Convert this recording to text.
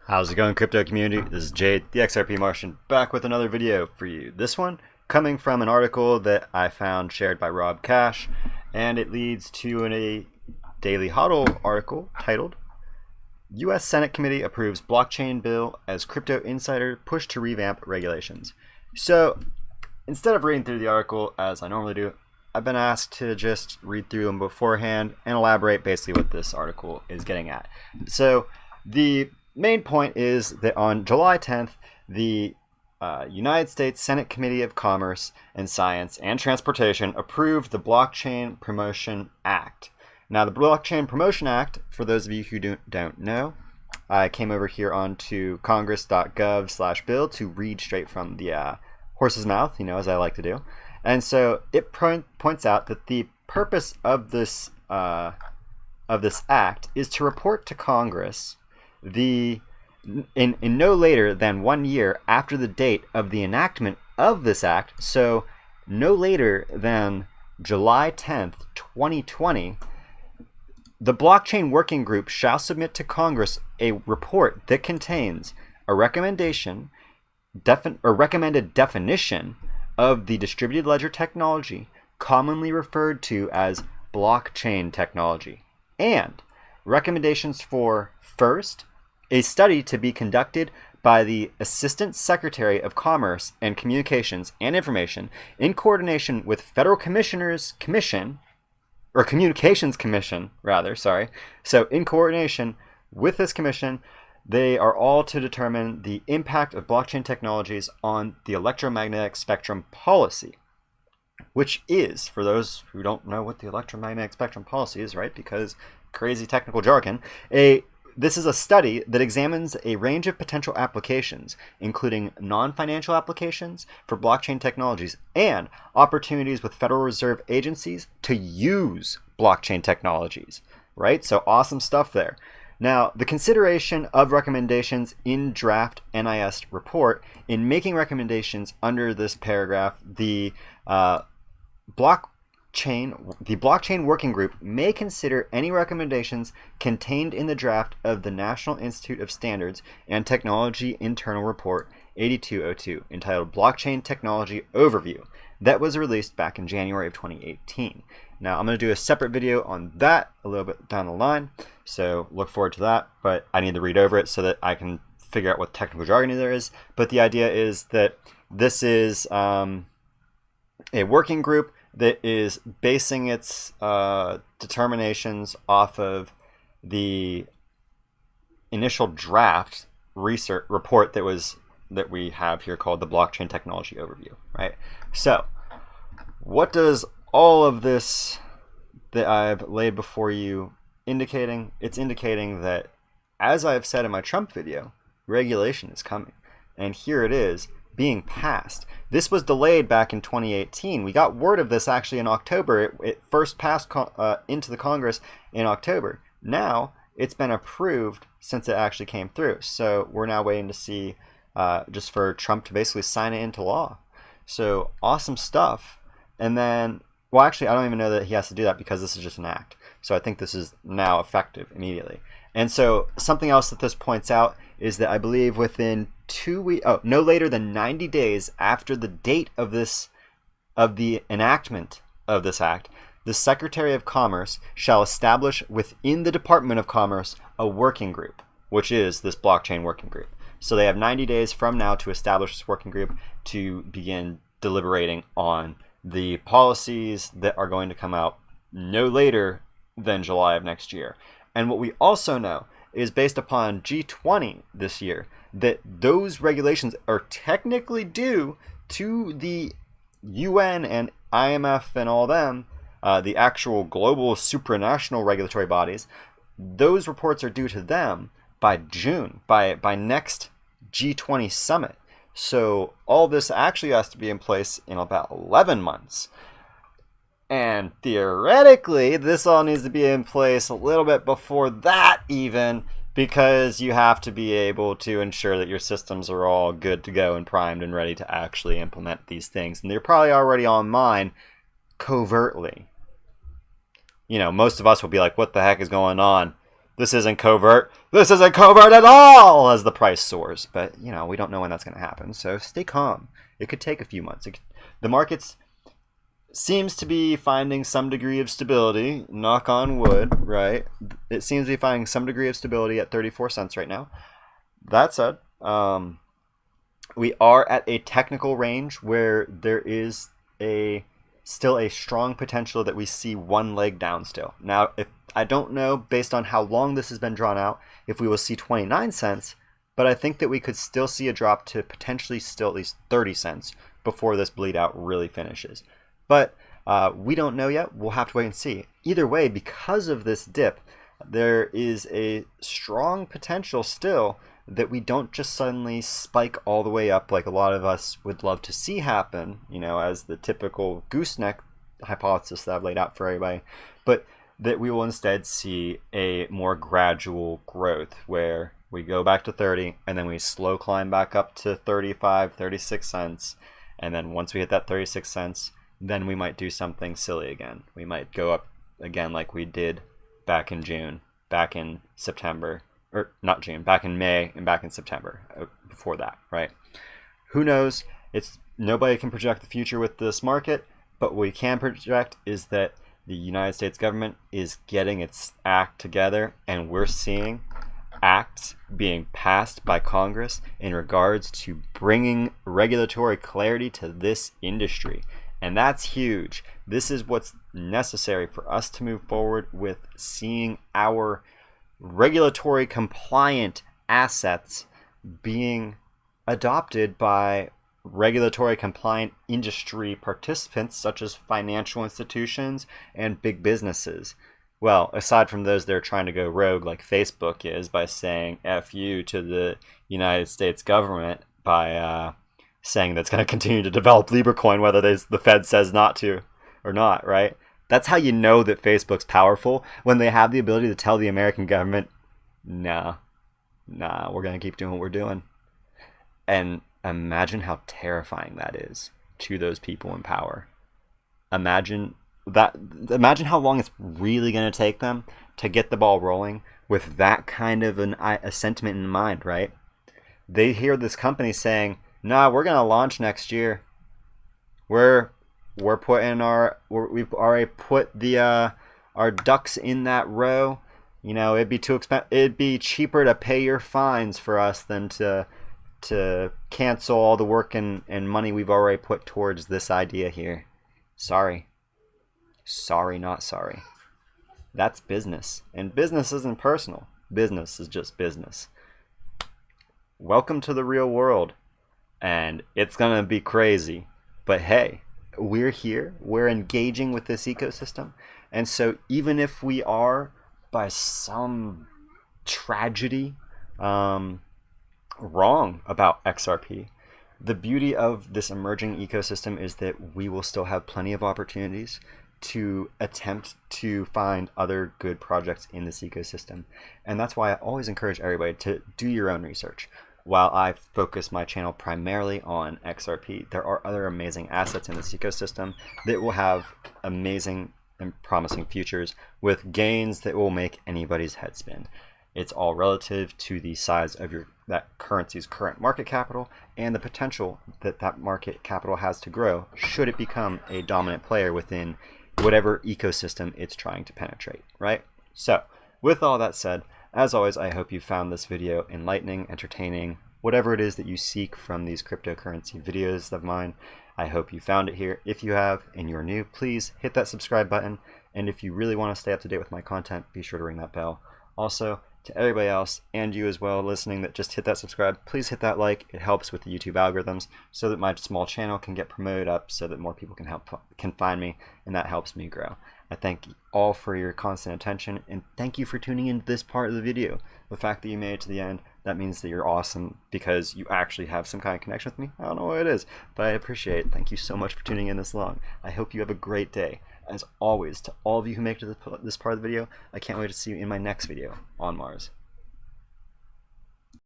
How's it going, crypto community? This is Jade, the XRP Martian, back with another video for you. This one coming from an article that I found shared by Rob Cash, and it leads to a Daily Huddle article titled, U.S. Senate Committee Approves Blockchain Bill as Crypto Insider Push to Revamp Regulations. So, instead of reading through the article as I normally do, I've been asked to just read through them beforehand and elaborate basically what this article is getting at. So, the main point is that on July 10th, the United States Senate Committee of Commerce and Science and Transportation approved the Blockchain Promotion Act. Now, the Blockchain Promotion Act, for those of you who don't know, I came over here onto congress.gov/bill to read straight from the horse's mouth, as I like to do. And so it points out that the purpose of this act is to report to Congress in no later than 1 year after the date of the enactment of this act, so no later than July 10th, 2020, the Blockchain Working Group shall submit to Congress a report that contains a recommended definition of the distributed ledger technology, commonly referred to as blockchain technology, and recommendations for, first, a study to be conducted by the Assistant Secretary of Commerce and Communications and Information in coordination with Federal Communications Commission. So in coordination with this commission, they are all to determine the impact of blockchain technologies on the electromagnetic spectrum policy, which is, for those who don't know what the electromagnetic spectrum policy is, right, because crazy technical jargon, this is a study that examines a range of potential applications, including non-financial applications for blockchain technologies and opportunities with Federal Reserve agencies to use blockchain technologies, right? So awesome stuff there. Now, the consideration of recommendations in draft NIS report, in making recommendations under this paragraph, the Blockchain Working Group may consider any recommendations contained in the draft of the National Institute of Standards and Technology Internal Report 8202, entitled Blockchain Technology Overview, that was released back in January of 2018. Now, I'm going to do a separate video on that a little bit down the line, so look forward to that, but I need to read over it so that I can figure out what technical jargon there is. But the idea is that this is a working group that is basing its determinations off of the initial draft research report that we have here called the Blockchain Technology Overview, right? So, what does all of this that I've laid before you indicating? It's indicating that, as I've said in my Trump video, regulation is coming, and here it is being passed. This was delayed back in 2018. We got word of this actually in October. It first passed into the Congress in October. Now it's been approved since it actually came through. So we're now waiting to see just for Trump to basically sign it into law. So awesome stuff. And then, well, actually, I don't even know that he has to do that because this is just an act. So I think this is now effective immediately. And so something else that this points out is that I believe within 2 weeks, no later than 90 days after the date of the enactment of this act, the Secretary of Commerce shall establish within the Department of Commerce a working group, which is this Blockchain Working Group. So they have 90 days from now to establish this working group to begin deliberating on the policies that are going to come out no later than July of next year. And what we also know is, based upon G20 this year, that those regulations are technically due to the UN and IMF and all them, the actual global supranational regulatory bodies. Those reports are due to them by June, by next G20 summit. So all this actually has to be in place in about 11 months. And theoretically, this all needs to be in place a little bit before that even, because you have to be able to ensure that your systems are all good to go and primed and ready to actually implement these things. And they're probably already online covertly. Most of us will be like, what the heck is going on? this isn't covert. This isn't covert at all as the price soars. But, you know, we don't know when that's going to happen. So stay calm. It could take a few months. The markets seems to be finding some degree of stability. Knock on wood, right? It seems to be finding some degree of stability at 34 cents right now. That said, we are at a technical range where there is still a strong potential that we see one leg down still. Now, if I don't know, based on how long this has been drawn out, if we will see 29 cents, but I think that we could still see a drop to potentially still at least 30 cents before this bleed out really finishes. But we don't know yet. We'll have to wait and see. Either way, because of this dip, there is a strong potential still that we don't just suddenly spike all the way up like a lot of us would love to see happen, you know, as the typical gooseneck hypothesis that I've laid out for everybody, but that we will instead see a more gradual growth where we go back to 30 and then we slow climb back up to 35, 36 cents. And then once we hit that 36 cents, then we might do something silly again. We might go up again like we did back in June, back in September, or not June, back in May and back in September before that, right? Who knows? Nobody can project the future with this market, but what we can project is that the United States government is getting its act together, and we're seeing acts being passed by Congress in regards to bringing regulatory clarity to this industry. And that's huge. This is what's necessary for us to move forward with seeing our regulatory compliant assets being adopted by regulatory compliant industry participants such as financial institutions and big businesses. Well, aside from those that are trying to go rogue like Facebook is by saying F you to the United States government by saying that's going to continue to develop LibreCoin whether the Fed says not to or not, right? That's how you know that Facebook's powerful, when they have the ability to tell the American government, nah, we're going to keep doing what we're doing. And imagine how terrifying that is to those people in power. Imagine how long it's really going to take them to get the ball rolling with that kind of a sentiment in mind, right? They hear this company saying, nah, we're going to launch next year. We've already put our ducks in that row. You know, it'd be too expensive. It'd be cheaper to pay your fines for us than to cancel all the work and money we've already put towards this idea here. Sorry, not sorry. That's business, and business isn't personal. Business is just business. Welcome to the real world, and it's gonna be crazy, but hey, we're here, we're engaging with this ecosystem, and so even if we are, by some tragedy, wrong about XRP, the beauty of this emerging ecosystem is that we will still have plenty of opportunities to attempt to find other good projects in this ecosystem. And that's why I always encourage everybody to do your own research. While I focus my channel primarily on XRP, there are other amazing assets in this ecosystem that will have amazing and promising futures with gains that will make anybody's head spin. It's all relative to the size of that currency's current market capital and the potential that market capital has to grow should it become a dominant player within whatever ecosystem it's trying to penetrate, right? So, with all that said, as always, I hope you found this video enlightening, entertaining, whatever it is that you seek from these cryptocurrency videos of mine. I hope you found it here. If you have and you're new, please hit that subscribe button. And if you really want to stay up to date with my content, be sure to ring that bell. Also, to everybody else and you as well listening that just hit that subscribe, please hit that like. It helps with the YouTube algorithms so that my small channel can get promoted up so that more people can find me, and that helps me grow. I thank you all for your constant attention, and thank you for tuning into this part of the video. The fact that you made it to the end, that means that you're awesome because you actually have some kind of connection with me. I don't know what it is, but I appreciate it. Thank you so much for tuning in this long. I hope you have a great day. As always, to all of you who make it to this part of the video, I can't wait to see you in my next video on Mars.